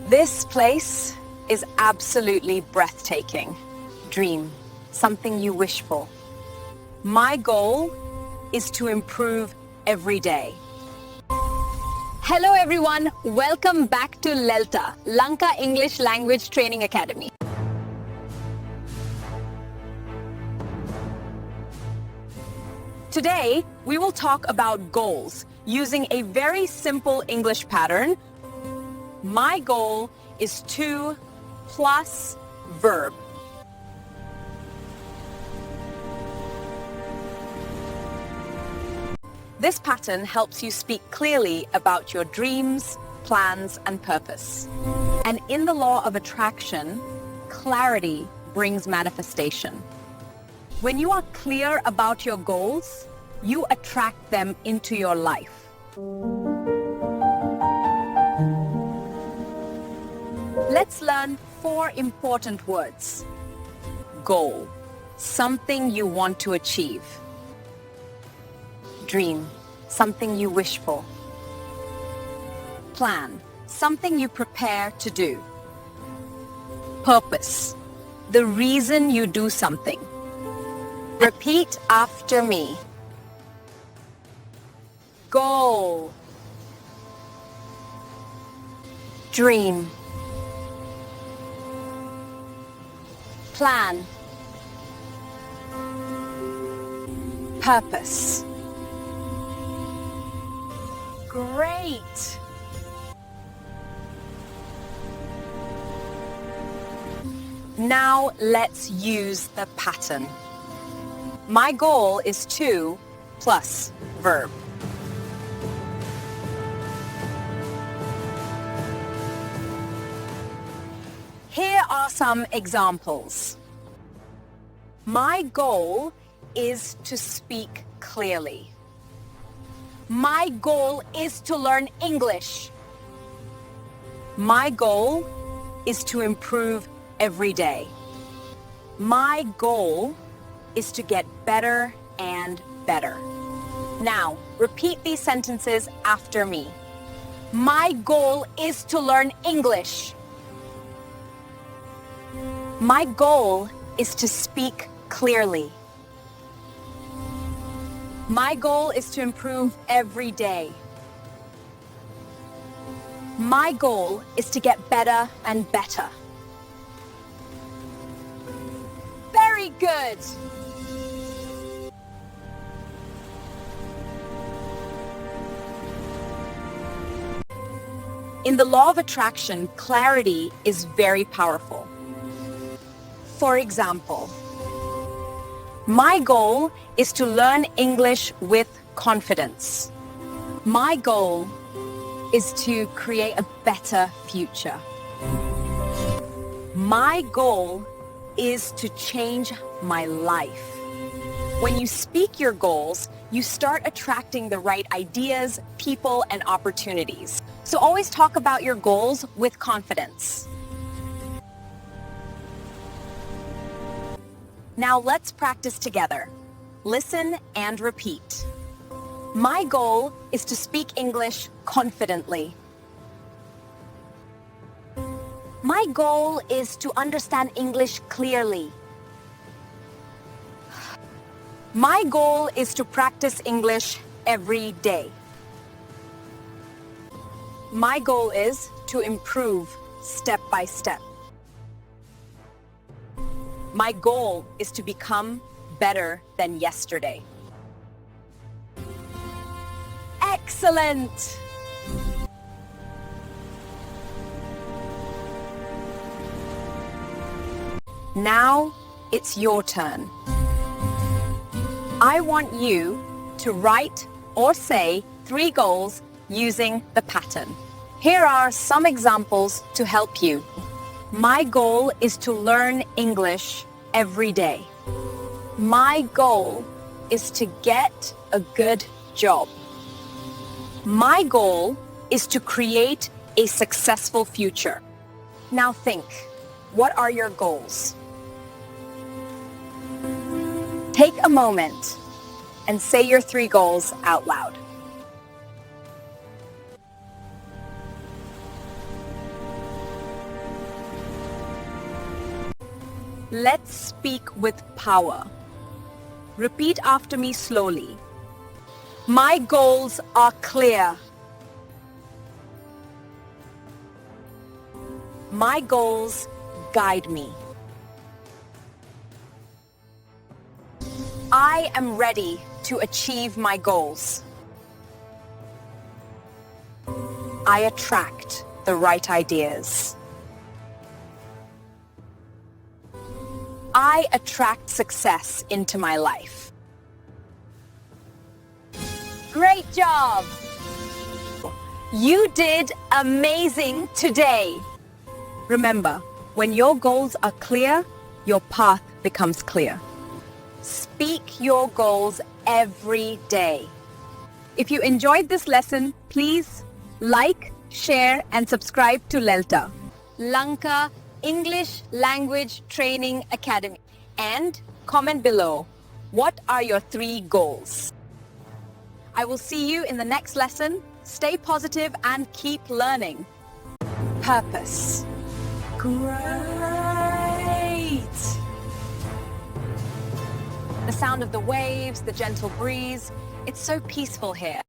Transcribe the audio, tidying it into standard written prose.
This place is absolutely breathtaking. Dream, something you wish for. My goal is to improve every day. Hello everyone, welcome back to LELTA, Lanka English Language Training Academy. Today, we will talk about goals using a very simple English pattern. My goal is to plus verb. This pattern helps you speak clearly about your dreams, plans, and purpose. And in the law of attraction, clarity brings manifestation. When you are clear about your goals, you attract them into your life. Let's learn 4 important words. Goal, something you want to achieve. Dream, something you wish for. Plan, something you prepare to do. Purpose, the reason you do something. Repeat after me. Goal. Dream. Plan. Purpose. Great! Now let's use the pattern. My goal is to plus verb. Here are some examples. My goal is to speak clearly. My goal is to learn English. My goal is to improve every day. My goal is to get better and better. Now, repeat these sentences after me. My goal is to learn English. My goal is to speak clearly. My goal is to improve every day. My goal is to get better and better. Very good! In the law of attraction, clarity is very powerful. For example, my goal is to learn English with confidence. My goal is to create a better future. My goal is to change my life. When you speak your goals, you start attracting the right ideas, people, and opportunities. So always talk about your goals with confidence. Now let's practice together. Listen and repeat. My goal is to speak English confidently. My goal is to understand English clearly. My goal is to practice English every day. My goal is to improve step by step. My goal is to become better than yesterday. Excellent! Now it's your turn. I want you to write or say 3 goals using the pattern. Here are some examples to help you. My goal is to learn English every day. My goal is to get a good job. My goal is to create a successful future. Now think, what are your goals? Take a moment and say your 3 goals out loud. Let's speak with power. Repeat after me slowly. My goals are clear. My goals guide me. I am ready to achieve my goals. I attract the right ideas. I attract success into my life. Great job! You did amazing today. Remember, when your goals are clear, your path becomes clear. Speak your goals every day. If you enjoyed this lesson, please like, share and subscribe to LELTA, Lanka English Language Training Academy. And comment below, what are your 3 goals? I will see you in the next lesson. Stay positive and keep learning. Purpose. Great! The sound of the waves, the gentle breeze, it's so peaceful here.